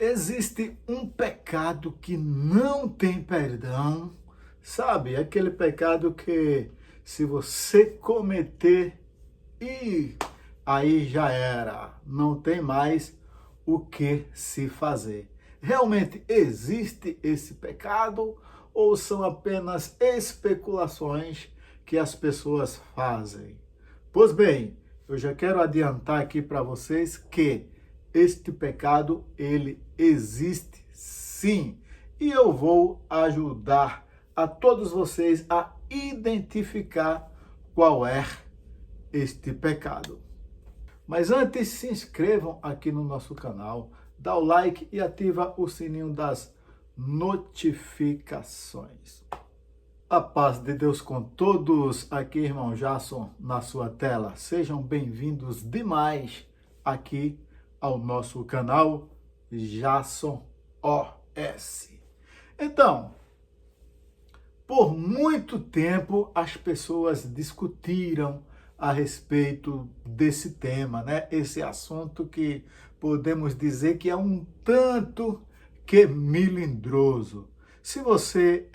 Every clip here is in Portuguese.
Existe um pecado que não tem perdão, sabe? Aquele pecado que se você cometer, e aí já era, não tem mais o que se fazer. Realmente existe esse pecado ou são apenas especulações que as pessoas fazem? Pois bem, eu já quero adiantar aqui para vocês que este pecado, ele existe sim. E eu vou ajudar a todos vocês a identificar qual é este pecado. Mas antes, se inscrevam aqui no nosso canal, dá o like e ativa o sininho das notificações. A paz de Deus com todos, aqui irmão Jason na sua tela. Sejam bem-vindos demais aqui ao nosso canal Jason OS. Então, por muito tempo as pessoas discutiram a respeito desse tema, né? Esse assunto que podemos dizer que é um tanto que melindroso. Se você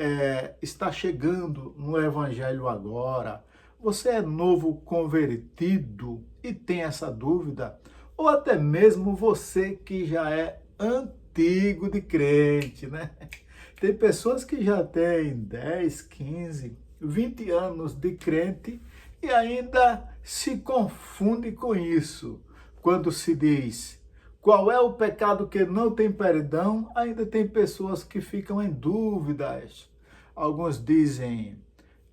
está chegando no Evangelho agora, você é novo convertido e tem essa dúvida, ou até mesmo você que já é antigo de crente, né? Tem pessoas que já têm 10, 15, 20 anos de crente e ainda se confunde com isso. Quando se diz qual é o pecado que não tem perdão, ainda tem pessoas que ficam em dúvidas. Alguns dizem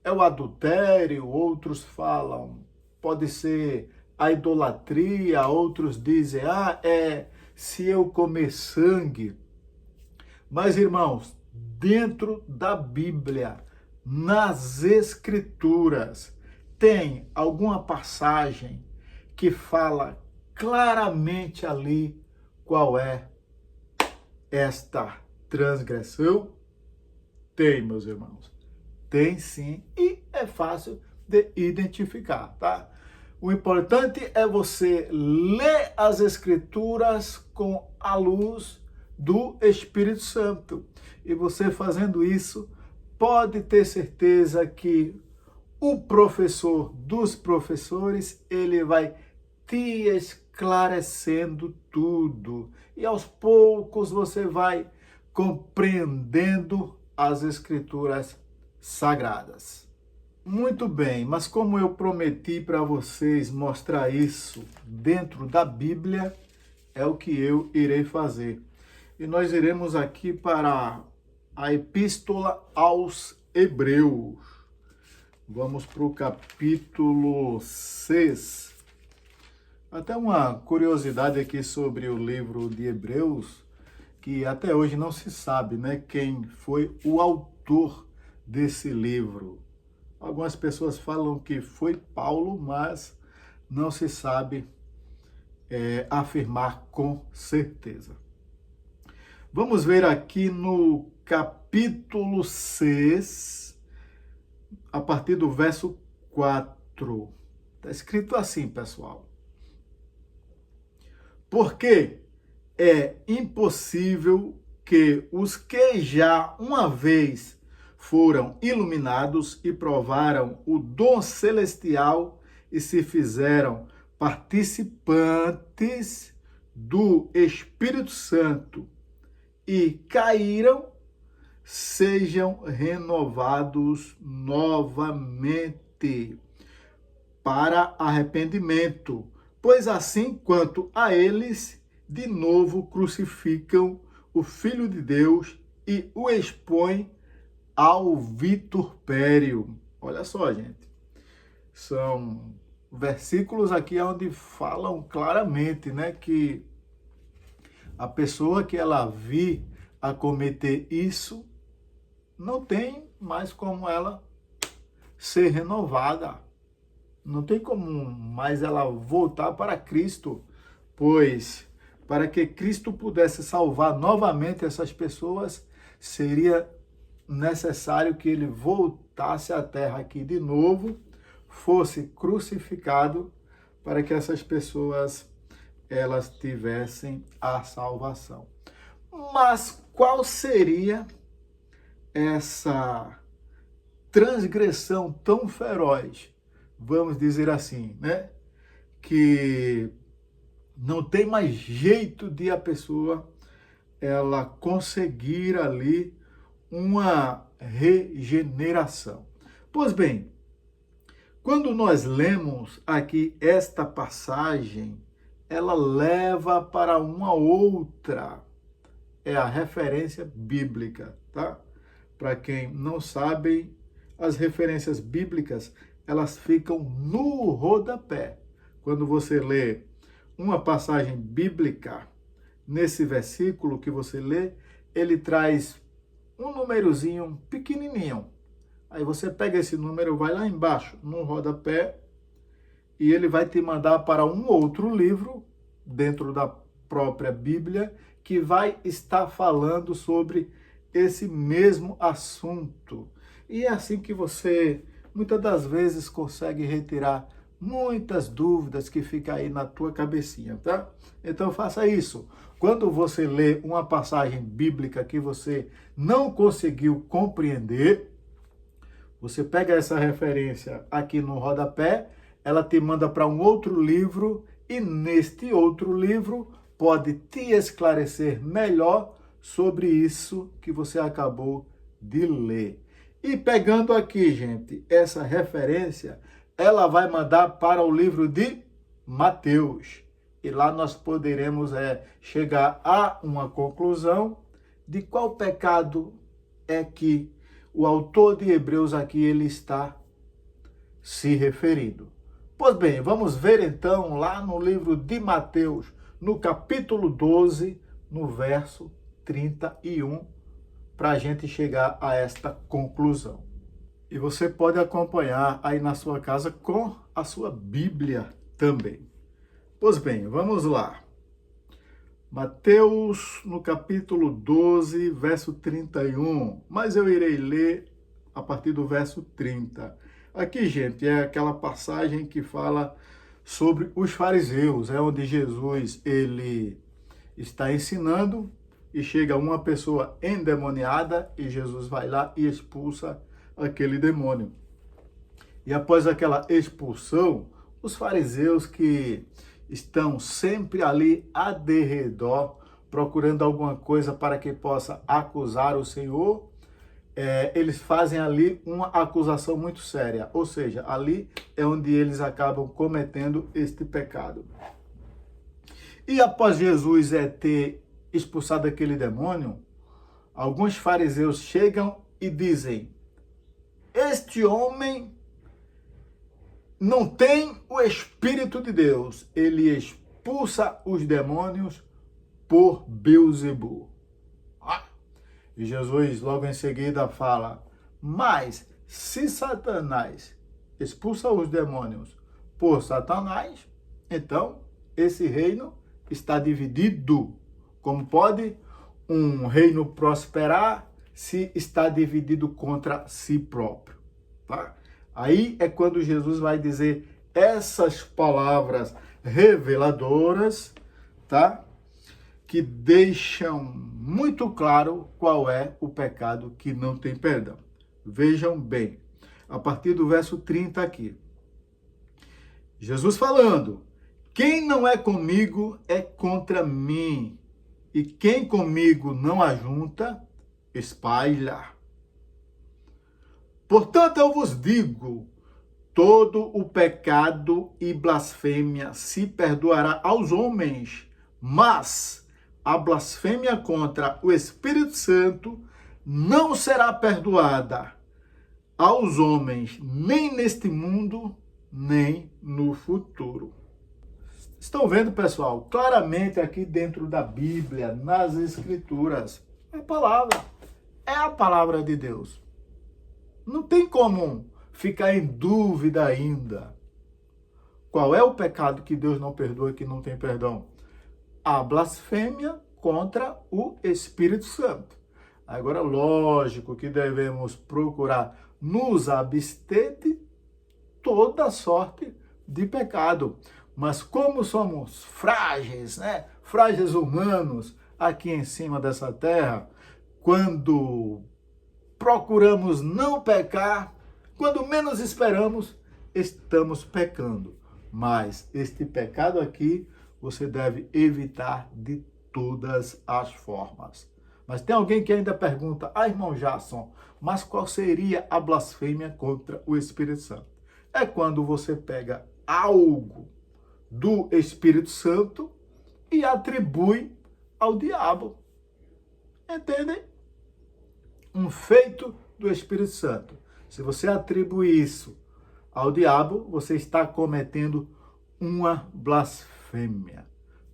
é o adultério, outros falam pode ser a idolatria, outros dizem é se eu comer sangue. Mas irmãos, dentro da Bíblia, nas Escrituras, tem alguma passagem que fala claramente ali qual é esta transgressão? Tem, meus irmãos. Tem sim, e é fácil de identificar, tá? O importante é você ler as Escrituras com a luz do Espírito Santo. E você fazendo isso, pode ter certeza que o professor dos professores, ele vai te esclarecendo tudo. E aos poucos você vai compreendendo as Escrituras sagradas. Muito bem, mas como eu prometi para vocês mostrar isso dentro da Bíblia, é o que eu irei fazer. E nós iremos aqui para a Epístola aos Hebreus. Vamos para o capítulo 6. Até uma curiosidade aqui sobre o livro de Hebreus, que até hoje não se sabe, né, quem foi o autor desse livro. Algumas pessoas falam que foi Paulo, mas não se sabe afirmar com certeza. Vamos ver aqui no capítulo 6, a partir do verso 4. Está escrito assim, pessoal. Porque é impossível que os que já uma vez foram iluminados e provaram o dom celestial e se fizeram participantes do Espírito Santo e caíram, sejam renovados novamente para arrependimento, pois assim quanto a eles, de novo crucificam o Filho de Deus e o expõem ao vitupério. Olha só, gente. São versículos aqui onde falam claramente, né, que a pessoa que ela vir a cometer isso, não tem mais como ela ser renovada. Não tem como mais ela voltar para Cristo, pois para que Cristo pudesse salvar novamente essas pessoas, seria necessário que ele voltasse à terra aqui de novo, fosse crucificado, para que essas pessoas elas tivessem a salvação. Mas qual seria essa transgressão tão feroz, vamos dizer assim, né? Que não tem mais jeito de a pessoa ela conseguir ali uma regeneração. Pois bem, quando nós lemos aqui esta passagem, ela leva para uma outra, é a referência bíblica, tá? Para quem não sabe, as referências bíblicas, elas ficam no rodapé. Quando você lê uma passagem bíblica, nesse versículo que você lê, ele traz um númerozinho pequenininho. Aí você pega esse número, vai lá embaixo, no rodapé, e ele vai te mandar para um outro livro, dentro da própria Bíblia, que vai estar falando sobre esse mesmo assunto. E é assim que você, muitas das vezes, consegue retirar muitas dúvidas que ficam aí na tua cabecinha, tá? Então faça isso. Quando você lê uma passagem bíblica que você não conseguiu compreender, você pega essa referência aqui no rodapé, ela te manda para um outro livro e neste outro livro pode te esclarecer melhor sobre isso que você acabou de ler. E pegando aqui, gente, essa referência, ela vai mandar para o livro de Mateus. E lá nós poderemos chegar a uma conclusão de qual pecado é que o autor de Hebreus aqui ele está se referindo. Pois bem, vamos ver então lá no livro de Mateus, no capítulo 12, no verso 31, para a gente chegar a esta conclusão. E você pode acompanhar aí na sua casa com a sua Bíblia também. Pois bem, vamos lá. Mateus, no capítulo 12, verso 31. Mas eu irei ler a partir do verso 30. Aqui, gente, é aquela passagem que fala sobre os fariseus. É onde Jesus ele está ensinando e chega uma pessoa endemoniada e Jesus vai lá e expulsa aquele demônio. E após aquela expulsão, os fariseus que estão sempre ali a derredor, procurando alguma coisa para que possa acusar o Senhor, eles fazem ali uma acusação muito séria. Ou seja, ali é onde eles acabam cometendo este pecado. E após Jesus ter expulsado aquele demônio, alguns fariseus chegam e dizem: este homem não tem o Espírito de Deus, ele expulsa os demônios por Beelzebul. E Jesus logo em seguida fala: mas se Satanás expulsa os demônios por Satanás, então esse reino está dividido. Como pode um reino prosperar se está dividido contra si próprio? Tá? Aí é quando Jesus vai dizer essas palavras reveladoras, tá? Que deixam muito claro qual é o pecado que não tem perdão. Vejam bem, a partir do verso 30 aqui. Jesus falando: quem não é comigo é contra mim, e quem comigo não ajunta, espalha. Portanto, eu vos digo, todo o pecado e blasfêmia se perdoará aos homens, mas a blasfêmia contra o Espírito Santo não será perdoada aos homens, nem neste mundo, nem no futuro. Estão vendo, pessoal? Claramente aqui dentro da Bíblia, nas Escrituras, é a palavra de Deus. Não tem como ficar em dúvida ainda. Qual é o pecado que Deus não perdoa e que não tem perdão? A blasfêmia contra o Espírito Santo. Agora, lógico que devemos procurar nos abster de toda sorte de pecado. Mas como somos frágeis, né? Frágeis humanos, aqui em cima dessa terra, quando procuramos não pecar, quando menos esperamos, estamos pecando. Mas este pecado aqui, você deve evitar de todas as formas. Mas tem alguém que ainda pergunta, irmão Jason, mas qual seria a blasfêmia contra o Espírito Santo? É quando você pega algo do Espírito Santo e atribui ao diabo. Entendem? Um feito do Espírito Santo. Se você atribui isso ao diabo, você está cometendo uma blasfêmia.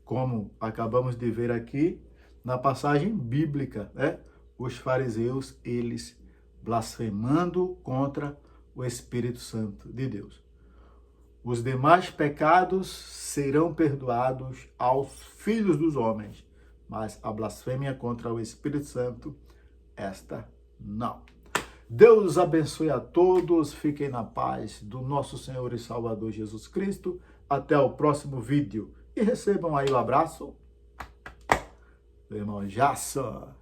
Como acabamos de ver aqui na passagem bíblica, né? Os fariseus, eles blasfemando contra o Espírito Santo de Deus. Os demais pecados serão perdoados aos filhos dos homens, mas a blasfêmia contra o Espírito Santo, esta não. Deus abençoe a todos, fiquem na paz do nosso Senhor e Salvador Jesus Cristo. Até o próximo vídeo e recebam aí o abraço do irmão Jason.